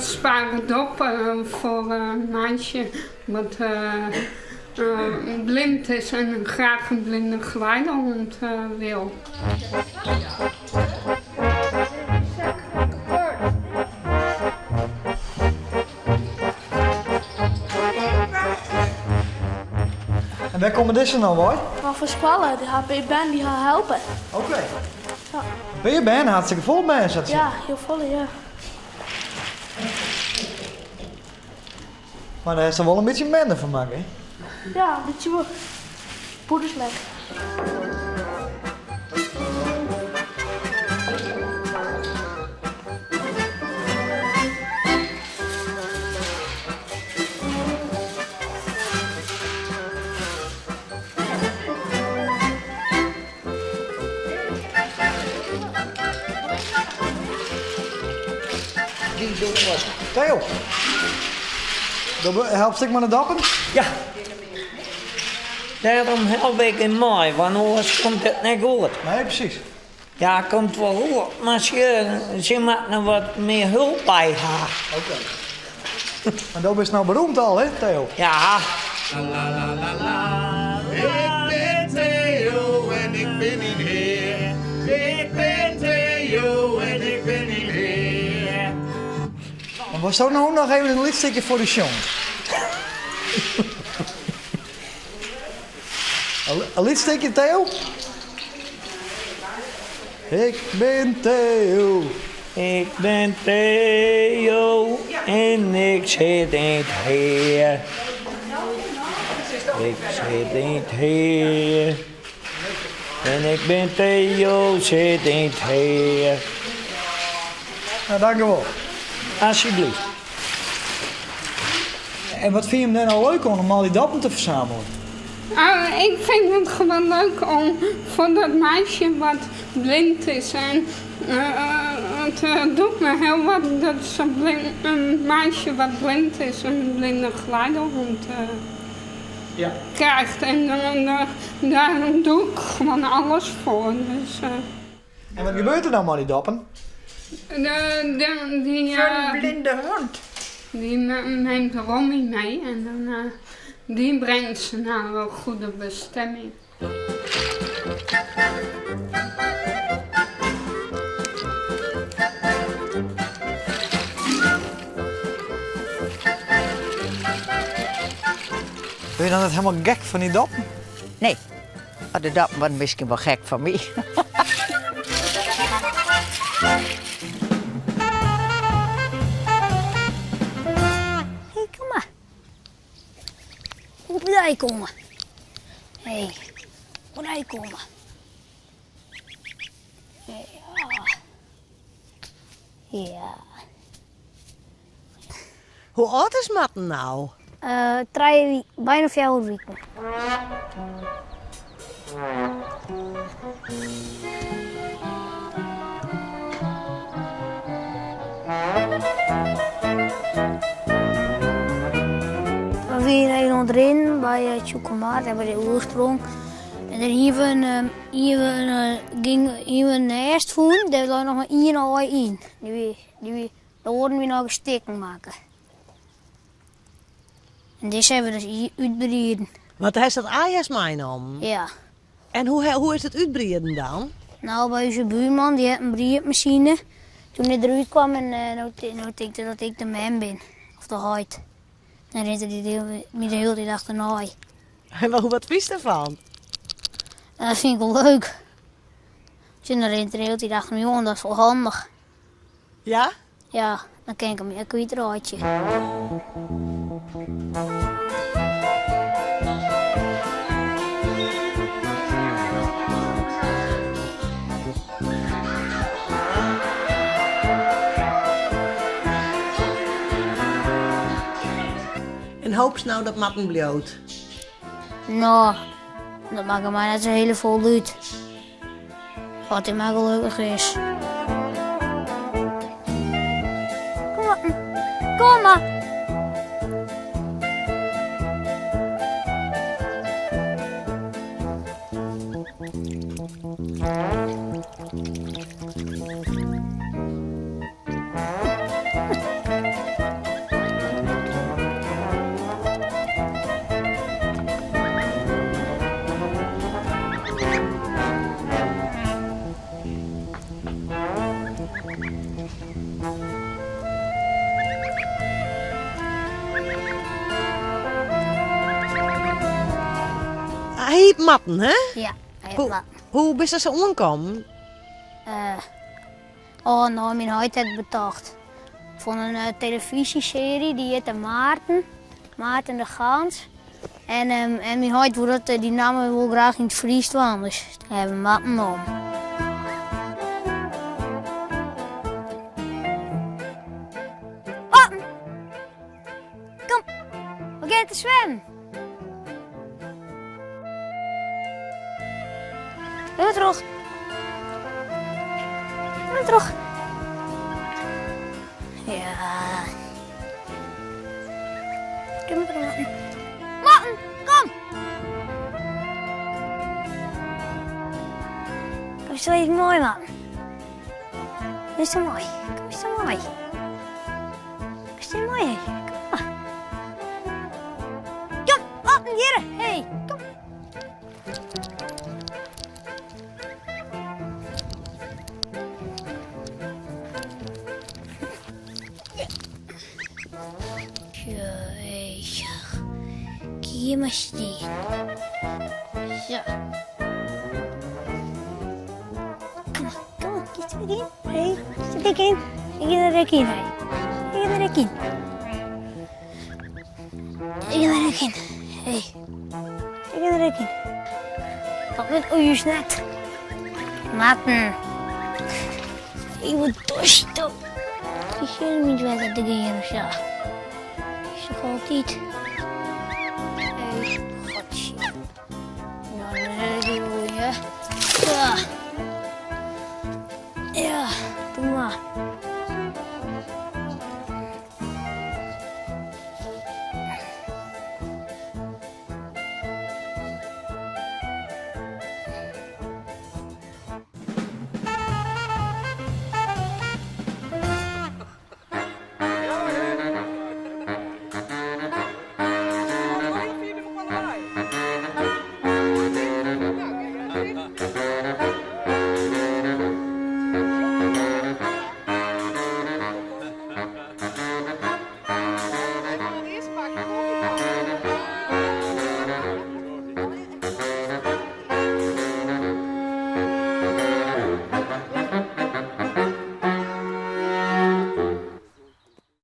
sparen dop voor een meisje wat blind is en graag een blinde geleidehond wil. En waar komen deze nou bij? Maar voor squallen, ik ben die gaan helpen. Oké. Ja. Ben je ben hartstikke vol mensen? Ja, heel vol, ja. Maar daar is er wel een beetje minder van maken, hè? Ja, een beetje wel. Poedersmek. Theo, helpt ik me naar dappen? Ja. Daarom help ik in mei, want anders komt het niet goed. Nee, precies. Ja, het komt wel goed, maar ze moeten er wat meer hulp bij hebben. Oké. Maar dat is nou beroemd al, hè, Theo? Ja. Ik ben Theo en ik ben niet heer. Ik ben Theo en ik ben niet heer. Maar was dat nou nog even een liedje voor de show? Een liedje, Theo? Ik ben Theo. Ik ben Theo en ik zit niet hier. Ik zit niet hier. En ik ben Theo, zit niet hier. Nou, dankjewel. Alsjeblieft. En wat vind je hem dan nou leuk om al die dappen te verzamelen? Ik vind het gewoon leuk om voor dat meisje wat blind is. En het doet me heel wat dat een meisje wat blind is een blinde geleidehond krijgt. En daar doe ik gewoon alles voor. Dus, En wat gebeurt er nou met die dappen? Een blinde hond. Die neemt Romy mee en dan die brengt ze naar een goede bestemming. Ben je dan net helemaal gek van die dappen? Nee, maar de dappen was misschien wel gek van mij. Hé, kom maar. Hoe moet jij komen? Hé, moet jij komen? Ja. Hoe oud is Matten nou? Bijna 4 weken. We waren hier onderin bij Tjoekemaar, daar bij de oorsprong. En dan gingen we naast voeren, daar was nog maar 1 ooi in. Daar worden we nog een steken maken. En dit hebben we dus uitbreiden. Want hij is dat Ajax om. Ja. En hoe is het uitbreiden dan? Nou, bij onze buurman, die had een breedmachine. Toen hij eruit kwam en nou denk ik dat ik de man ben. Of de huid. Dan rent hij de hele dag achterna. En wat vies ervan? En dat vind ik wel leuk. Dus dan rent hij de hele dag achterna, jongen, dat is wel handig. Ja? Ja, dan kan ik hem weer kwijt raadje. En hoop je nou dat Matten bloot? Nou, dat maakt mij net zo hele vol uit. Wat hij maar gelukkig is. Kom maar. Kom maar. heeft matten, hè? Ja, hij heeft Hoe, wat. hoe is dat zo omgekomen? Nou, mijn huid had betaald. Van een televisieserie, die heette Maarten de Gaans. En mijn huid wordt die namen wel graag in het Fries doen, dus daar hebben we matten om. Matten! Kom, we gaan te zwemmen. Doe het terug. Doe het terug. Ja. Kom maar, Matten. Matten, kom! Kom eens even mooi, Matten. Kom eens zo mooi. Kom eens zo mooi. Kom eens zo mooi. Kom maar. Kom, Matten, hier. Hey, kom. Jeetje. Hier maar staan. Zo. Kom maar, zit erin? Hey, zit erin? Ik ga er erin. Ik ga er erin. Ik ga er erin. Hey. Ik ga er erin. Wat met oejes net. Matten. Ik moet dorsten. Ik zie niet wat het erin is, ja. Is toch altijd? Hey, godje. Nou, dan zet ik die roeien. Ja. Ja, doe maar.